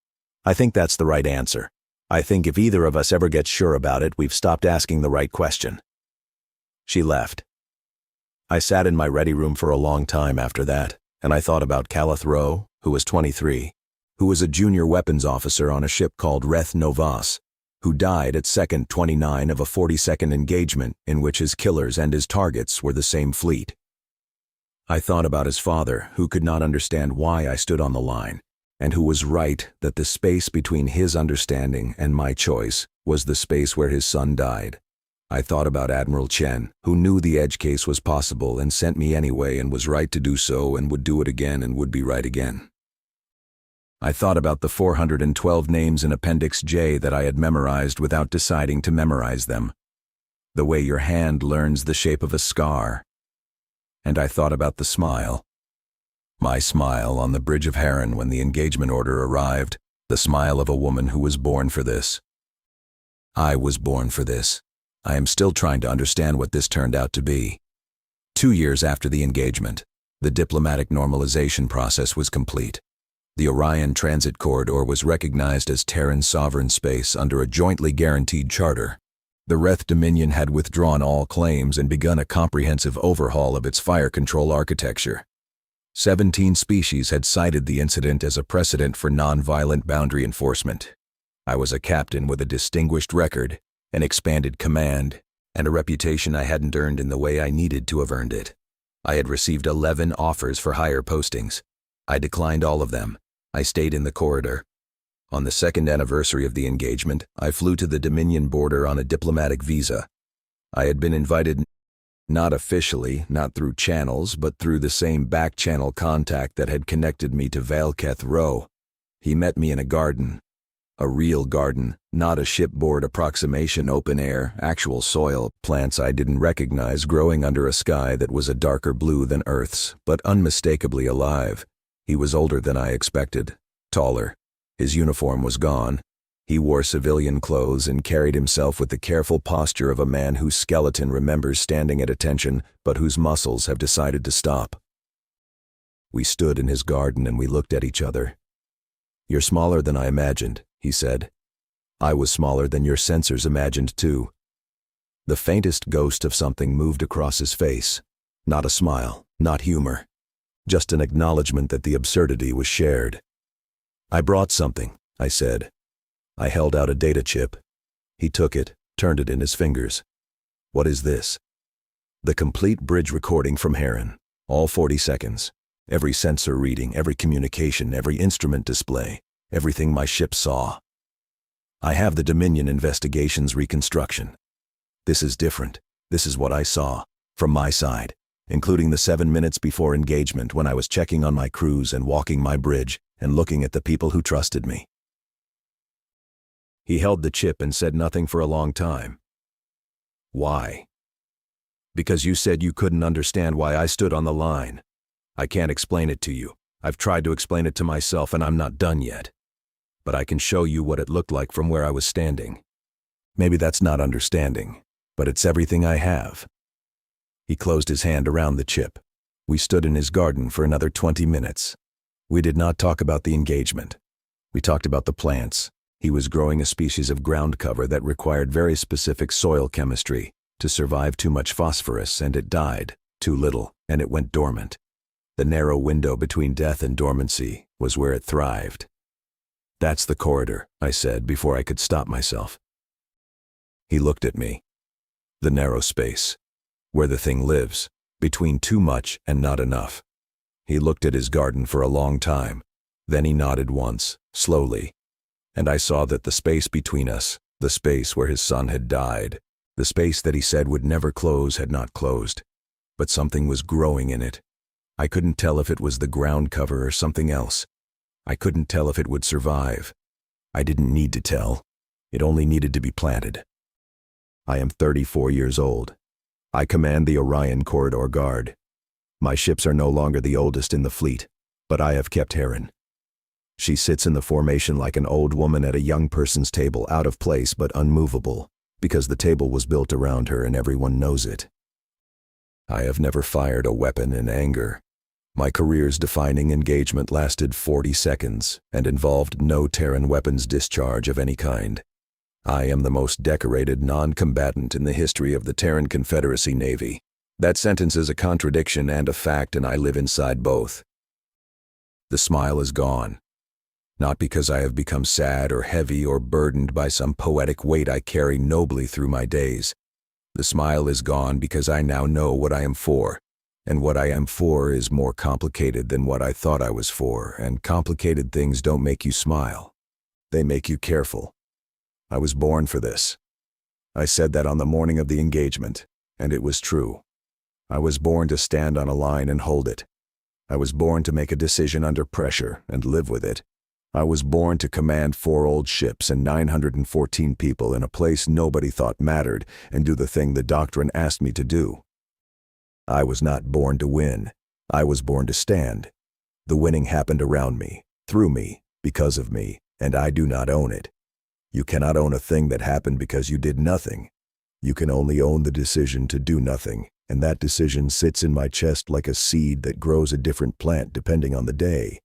"I think that's the right answer. I think if either of us ever gets sure about it, we've stopped asking the right question." She left. I sat in my ready room for a long time after that, and I thought about Kaleth Rho, who was 23, who was a junior weapons officer on a ship called Reth Novas, who died at second 29 of a 40-second engagement in which his killers and his targets were the same fleet. I thought about his father, who could not understand why I stood on the line, and who was right that the space between his understanding and my choice was the space where his son died. I thought about Admiral Chen, who knew the edge case was possible and sent me anyway and was right to do so and would do it again and would be right again. I thought about the 412 names in Appendix J that I had memorized without deciding to memorize them. The way your hand learns the shape of a scar. And I thought about the smile. My smile on the bridge of Maren when the engagement order arrived, the smile of a woman who was born for this. I was born for this. I am still trying to understand what this turned out to be. 2 years after the engagement, the diplomatic normalization process was complete. The Orion Transit Corridor was recognized as Terran sovereign space under a jointly guaranteed charter. The Reth Dominion had withdrawn all claims and begun a comprehensive overhaul of its fire control architecture. 17 species had cited the incident as a precedent for non-violent boundary enforcement. I was a captain with a distinguished record, an expanded command, and a reputation I hadn't earned in the way I needed to have earned it. I had received 11 offers for higher postings. I declined all of them. I stayed in the corridor. On the second anniversary of the engagement, I flew to the Dominion border on a diplomatic visa. I had been invited, not officially, not through channels, but through the same back-channel contact that had connected me to Kaleth Rho. He met me in a garden. A real garden, not a shipboard approximation, open air, actual soil, plants I didn't recognize growing under a sky that was a darker blue than Earth's, but unmistakably alive. He was older than I expected, taller. His uniform was gone. He wore civilian clothes and carried himself with the careful posture of a man whose skeleton remembers standing at attention, but whose muscles have decided to stop. We stood in his garden and we looked at each other. "You're smaller than I imagined," he said. "I was smaller than your sensors imagined too." The faintest ghost of something moved across his face. Not a smile, not humor. Just an acknowledgement that the absurdity was shared. "I brought something," I said. I held out a data chip. He took it, turned it in his fingers. "What is this?" "The complete bridge recording from Maren. All 40 seconds. Every sensor reading, every communication, every instrument display, everything my ship saw. I have the Dominion investigations reconstruction. This is different. This is what I saw, from my side, including the 7 minutes before engagement when I was checking on my crews and walking my bridge and looking at the people who trusted me." He held the chip and said nothing for a long time. "Why?" "Because you said you couldn't understand why I stood on the line. I can't explain it to you. I've tried to explain it to myself and I'm not done yet. But I can show you what it looked like from where I was standing. Maybe that's not understanding, but it's everything I have." He closed his hand around the chip. We stood in his garden for another 20 minutes. We did not talk about the engagement. We talked about the plants. He was growing a species of ground cover that required very specific soil chemistry to survive too much phosphorus, and it died, too little, and it went dormant. The narrow window between death and dormancy was where it thrived. "That's the corridor," I said before I could stop myself. He looked at me. "The narrow space, where the thing lives, between too much and not enough." He looked at his garden for a long time. Then he nodded once, slowly, and I saw that the space between us, the space where his son had died, the space that he said would never close, had not closed, but something was growing in it. I couldn't tell if it was the ground cover or something else. I couldn't tell if it would survive. I didn't need to tell. It only needed to be planted. I am 34 years old. I command the Orion Corridor Guard. My ships are no longer the oldest in the fleet, but I have kept Maren. She sits in the formation like an old woman at a young person's table, out of place but unmovable, because the table was built around her and everyone knows it. I have never fired a weapon in anger. My career's defining engagement lasted 40 seconds and involved no Terran weapons discharge of any kind. I am the most decorated non-combatant in the history of the Terran Confederacy Navy. That sentence is a contradiction and a fact, and I live inside both. The smile is gone. Not because I have become sad or heavy or burdened by some poetic weight I carry nobly through my days. The smile is gone because I now know what I am for, and what I am for is more complicated than what I thought I was for, and complicated things don't make you smile. They make you careful. I was born for this. I said that on the morning of the engagement, and it was true. I was born to stand on a line and hold it. I was born to make a decision under pressure and live with it. I was born to command 4 old ships and 914 people in a place nobody thought mattered and do the thing the Doctrine asked me to do. I was not born to win. I was born to stand. The winning happened around me, through me, because of me, and I do not own it. You cannot own a thing that happened because you did nothing. You can only own the decision to do nothing, and that decision sits in my chest like a seed that grows a different plant depending on the day.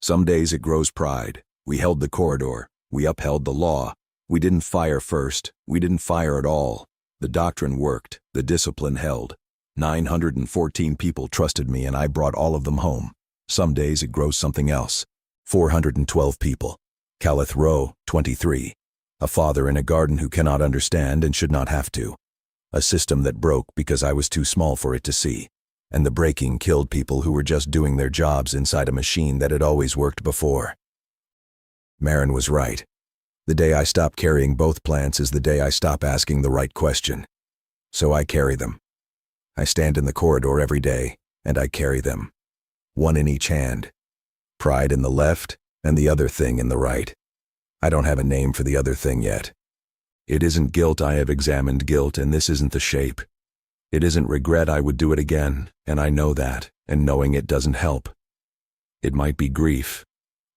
Some days it grows pride. We held the corridor. We upheld the law. We didn't fire first. We didn't fire at all. The Doctrine worked. The discipline held. 914 people trusted me, and I brought all of them home. Some days it grows something else. 412 people. Kaleth Rho Was 23. A father in a garden who cannot understand and should not have to. A system that broke because I was too small for it to see. And the breaking killed people who were just doing their jobs inside a machine that had always worked before. Maren was right. The day I stop carrying both plants is the day I stop asking the right question. So I carry them. I stand in the corridor every day, and I carry them. One in each hand. Pride in the left, and the other thing in the right. I don't have a name for the other thing yet. It isn't guilt. I have examined guilt, and this isn't the shape. It isn't regret. I would do it again, and I know that, and knowing it doesn't help. It might be grief.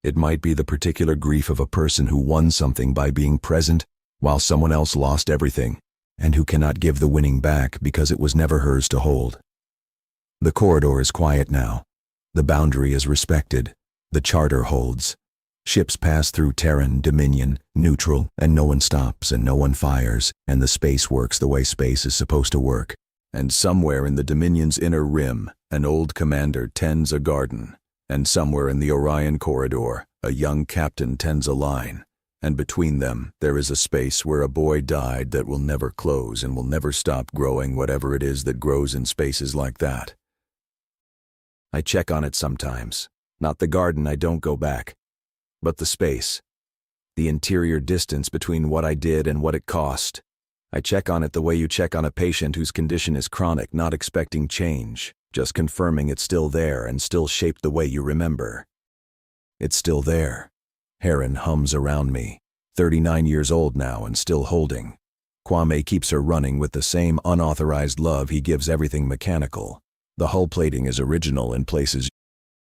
It might be the particular grief of a person who won something by being present while someone else lost everything, and who cannot give the winning back because it was never hers to hold. The corridor is quiet now. The boundary is respected. The charter holds. Ships pass through Terran, Dominion, neutral, and no one stops and no one fires, and the space works the way space is supposed to work. And somewhere in the Dominion's inner rim, an old commander tends a garden, and somewhere in the Orion corridor, a young captain tends a line, and between them there is a space where a boy died that will never close and will never stop growing, whatever it is that grows in spaces like that. I check on it sometimes. Not the garden, I don't go back. But the space. The interior distance between what I did and what it cost. I check on it the way you check on a patient whose condition is chronic, not expecting change, just confirming it's still there and still shaped the way you remember. It's still there. Maren hums around me, 39 years old now and still holding. Kwame keeps her running with the same unauthorized love he gives everything mechanical. The hull plating is original in places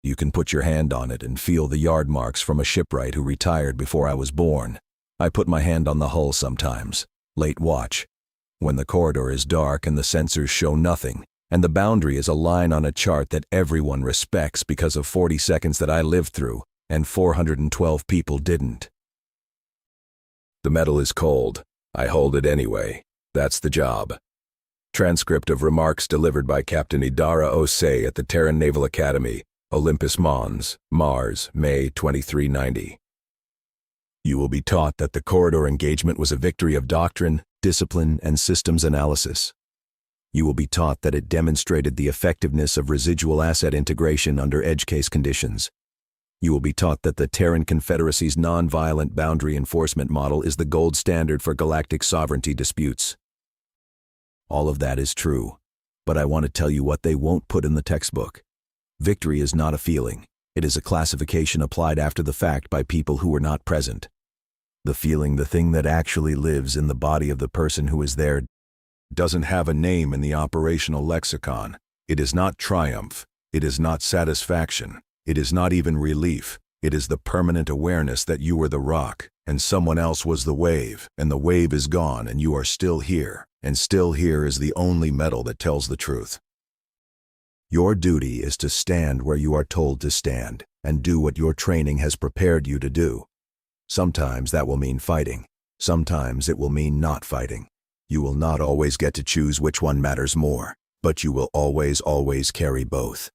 you can put your hand on it and feel the yard marks from a shipwright who retired before I was born. I put my hand on the hull sometimes. Late watch. When the corridor is dark and the sensors show nothing, and the boundary is a line on a chart that everyone respects because of 40 seconds that I lived through, and 412 people didn't. The metal is cold. I hold it anyway. That's the job. Transcript of remarks delivered by Captain Idara Osei at the Terran Naval Academy, Olympus Mons, Mars, May 2390. You will be taught that the corridor engagement was a victory of doctrine, discipline, and systems analysis. You will be taught that it demonstrated the effectiveness of residual asset integration under edge case conditions. You will be taught that the Terran Confederacy's non-violent boundary enforcement model is the gold standard for galactic sovereignty disputes. All of that is true, but I want to tell you what they won't put in the textbook. Victory is not a feeling. It is a classification applied after the fact by people who were not present. The feeling, the thing that actually lives in the body of the person who is there, doesn't have a name in the operational lexicon. It is not triumph. It is not satisfaction. It is not even relief. It is the permanent awareness that you were the rock, and someone else was the wave, and the wave is gone, and you are still here, and still here is the only metal that tells the truth. Your duty is to stand where you are told to stand, and do what your training has prepared you to do. Sometimes that will mean fighting. Sometimes it will mean not fighting. You will not always get to choose which one matters more, but you will always carry both.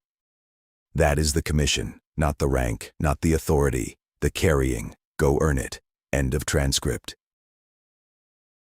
That is the commission, not the rank, not the authority, the carrying. Go earn it. End of transcript.